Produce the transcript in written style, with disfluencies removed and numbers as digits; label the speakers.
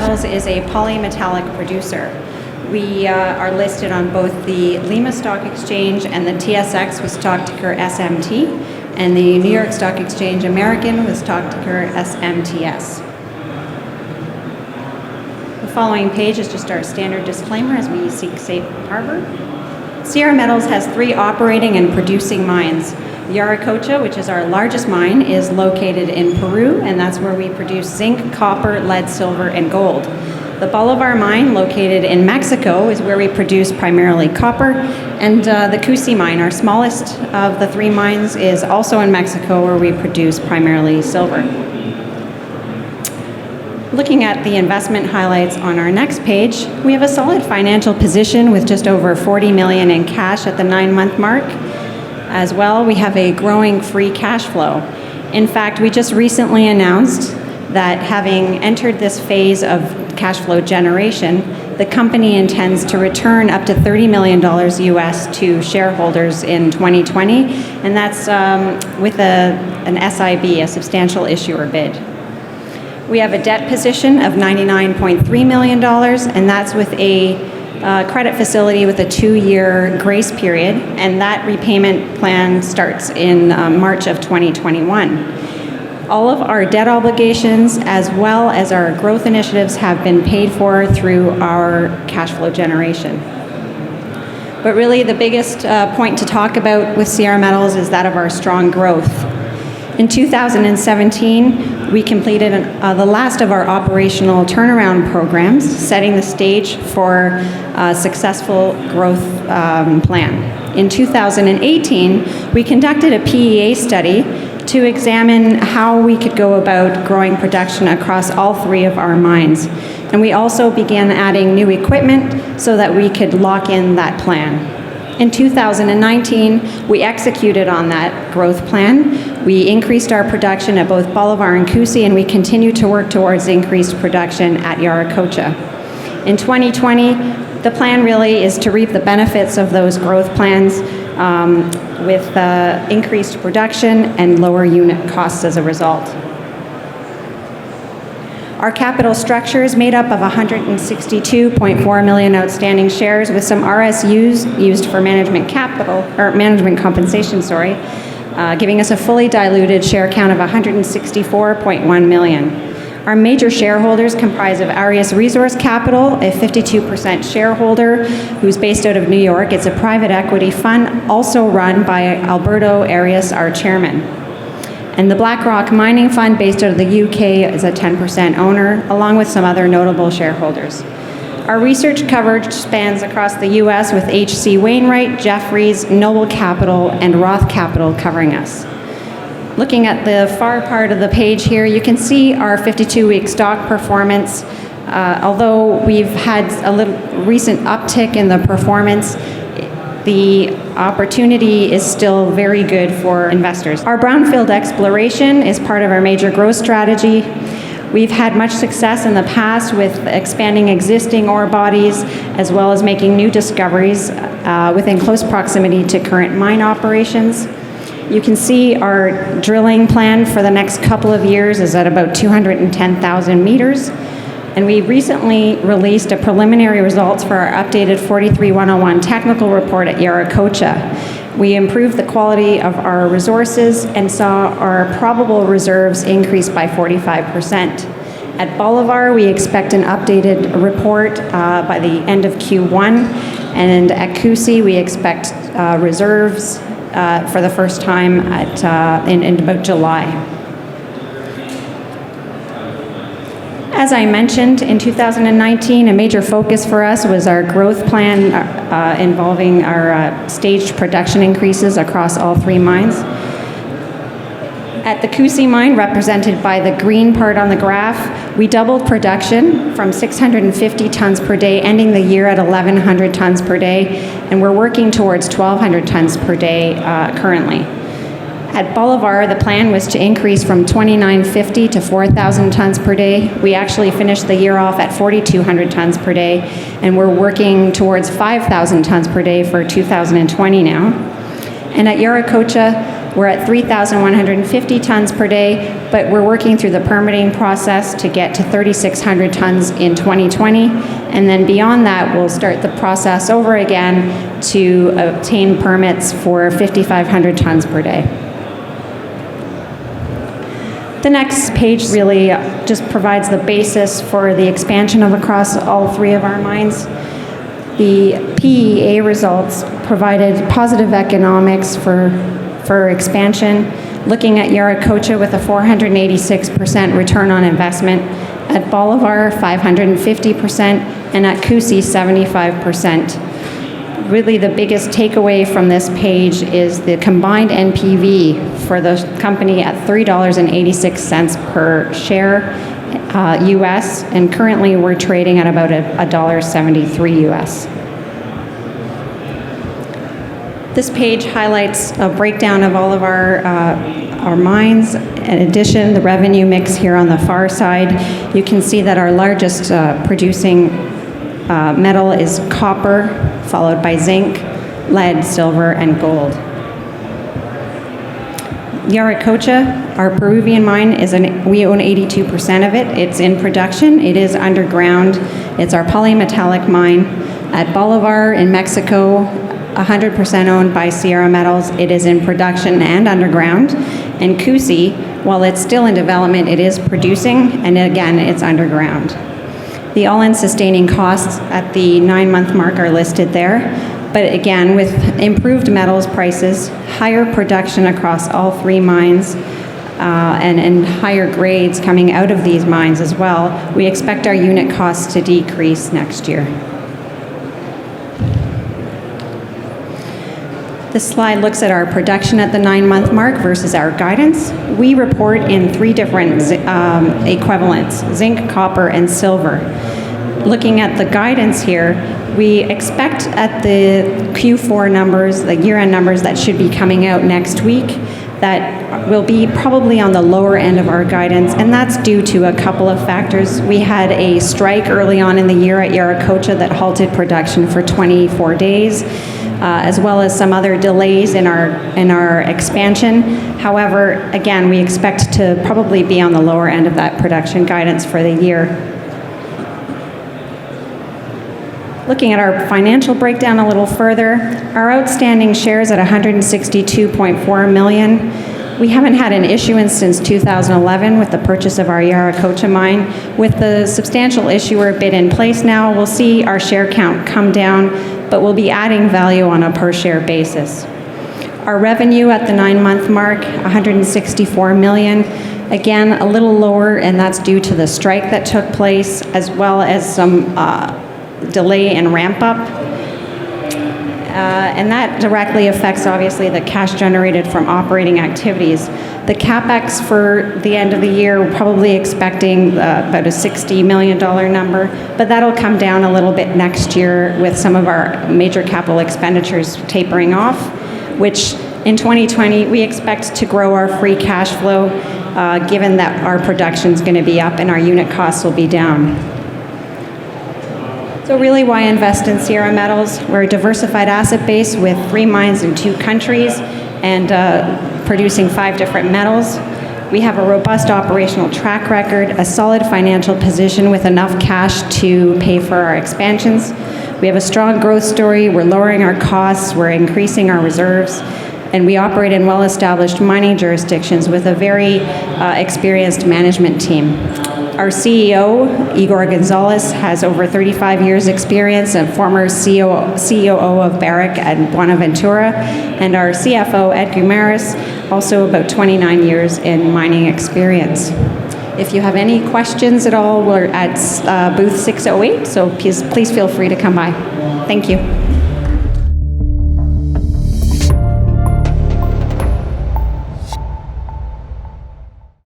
Speaker 1: Metals is a polymetallic producer. We are listed on both the Lima Stock Exchange and the TSX with stock ticker SMT, and the New York Stock Exchange American with stock ticker SMTS. The following page is just our standard disclaimer as we seek safe harbor. Sierra Metals has 3 operating and producing mines. Yaracocha, which is our largest mine, is located in Peru, and that's where we produce zinc, copper, lead, silver, and gold. The Bolivar mine, located in Mexico, is where we produce primarily copper, and the Cusi mine, our smallest of the 3 mines, is also in Mexico, where we produce primarily silver. Looking at the investment highlights on our next page, we have a solid financial position with just over $40 million in cash at the 9-month mark. As well, we have a growing free cash flow. In fact, we just recently announced that having entered this phase of cash flow generation, the company intends to return up to $30 million US to shareholders in 2020, and that's with an SIB, a substantial issuer bid. We have a debt position of $99.3 million, and that's with a credit facility with a 2-year grace period, and that repayment plan starts in March of 2021. All of our debt obligations, as well as our growth initiatives, have been paid for through our cash flow generation. But really, the biggest point to talk about with Sierra Metals is that of our strong growth. In 2017, we completed the last of our operational turnaround programs, setting the stage for a successful growth plan. In 2018, we conducted a PEA study to examine how we could go about growing production across all 3 of our mines. And we also began adding new equipment so that we could lock in that plan. In 2019, we executed on that growth plan. We increased our production at both Bolivar and Cusi, and we continue to work towards increased production at Yaracocha. In 2020, the plan really is to reap the benefits of those growth plans with increased production and lower unit costs as a result. Our capital structure is made up of 162.4 million outstanding shares, with some RSUs used for management compensation, giving us a fully diluted share count of 164.1 million. Our major shareholders comprise of Arias Resource Capital, a 52% shareholder who's based out of New York. It's a private equity fund also run by Alberto Arias, our chairman. And the BlackRock Mining Fund, based out of the UK, is a 10% owner, along with some other notable shareholders. Our research coverage spans across the US, with H.C. Wainwright, Jefferies, Noble Capital, and Roth Capital covering us. Looking at the far part of the page here, you can see our 52-week stock performance. Although we've had a little recent uptick in the performance, the opportunity is still very good for investors. Our Brownfield exploration is part of our major growth strategy. We've had much success in the past with expanding existing ore bodies, as well as making new discoveries within close proximity to current mine operations. You can see our drilling plan for the next couple of years is at about 210,000 meters. And we recently released a preliminary results for our updated 43-101 technical report at Yaracocha. We improved the quality of our resources and saw our probable reserves increase by 45%. At Bolivar, we expect an updated report by the end of Q1. And at Cusi, we expect reserves for the first time in about July. As I mentioned, in 2019, a major focus for us was our growth plan involving our staged production increases across all 3 mines. At the Cusi mine, represented by the green part on the graph, we doubled production from 650 tons per day, ending the year at 1,100 tons per day, and we're working towards 1,200 tons per day currently. At Bolivar, the plan was to increase from 2,950 to 4,000 tons per day. We actually finished the year off at 4,200 tons per day, and we're working towards 5,000 tons per day for 2020 now. And at Yaracocha, We're at 3,150 tons per day, but we're working through the permitting process to get to 3,600 tons in 2020. And then beyond that, we'll start the process over again to obtain permits for 5,500 tons per day. The next page really just provides the basis for the expansion of across all three of our mines. The PEA results provided positive economics for expansion, looking at Yaracocha with a 486% return on investment, at Bolivar 550%, and at Cusi 75%. Really the biggest takeaway from this page is the combined NPV for the company at $3.86 per share US, and currently we're trading at about $1.73 US. This page highlights a breakdown of all of our mines. In addition, the revenue mix here on the far side, you can see that our largest producing metal is copper, followed by zinc, lead, silver, and gold. Yaracocha, our Peruvian mine, we own 82% of it. It's in production. It is underground. It's our polymetallic mine. At Bolivar in Mexico, 100% owned by Sierra Metals. It is in production and underground. And Cusi, while it's still in development, it is producing, and again, it's underground. The all-in sustaining costs at the 9-month mark are listed there. But again, with improved metals prices, higher production across all three mines, and higher grades coming out of these mines as well, we expect our unit costs to decrease next year. This slide looks at our production at the 9-month mark versus our guidance. We report in three different equivalents: zinc, copper, and silver. Looking at the guidance here, we expect at the Q4 numbers, the year-end numbers that should be coming out next week, that will be probably on the lower end of our guidance, and that's due to a couple of factors. We had a strike early on in the year at Yaracocha that halted production for 24 days, as well as some other delays in our expansion. However, again, we expect to probably be on the lower end of that production guidance for the year. Looking at our financial breakdown a little further, our outstanding shares at 162.4 million. We haven't had an issuance since 2011 with the purchase of our Yaracocha mine. With the substantial issuer bid in place now, we'll see our share count come down, but we'll be adding value on a per share basis. Our revenue at the 9-month mark, 164 million. Again, a little lower, and that's due to the strike that took place, as well as some delay in ramp up. And that directly affects, obviously, the cash generated from operating activities. The CapEx for the end of the year, we're probably expecting about a $60 million number, but that'll come down a little bit next year with some of our major capital expenditures tapering off, which in 2020, we expect to grow our free cash flow, given that our production's gonna be up and our unit costs will be down. So really, why invest in Sierra Metals? We're a diversified asset base with 3 mines in 2 countries and producing 5 different metals. We have a robust operational track record, a solid financial position with enough cash to pay for our expansions. We have a strong growth story. We're lowering our costs. We're increasing our reserves. And we operate in well-established mining jurisdictions with a very experienced management team. Our CEO, Igor Gonzalez, has over 35 years experience, and former COO of Barrick and Buenaventura, and our CFO, Ed Guimaras, also about 29 years in mining experience. If you have any questions at all, we're at booth 608, so please feel free to come by. Thank you.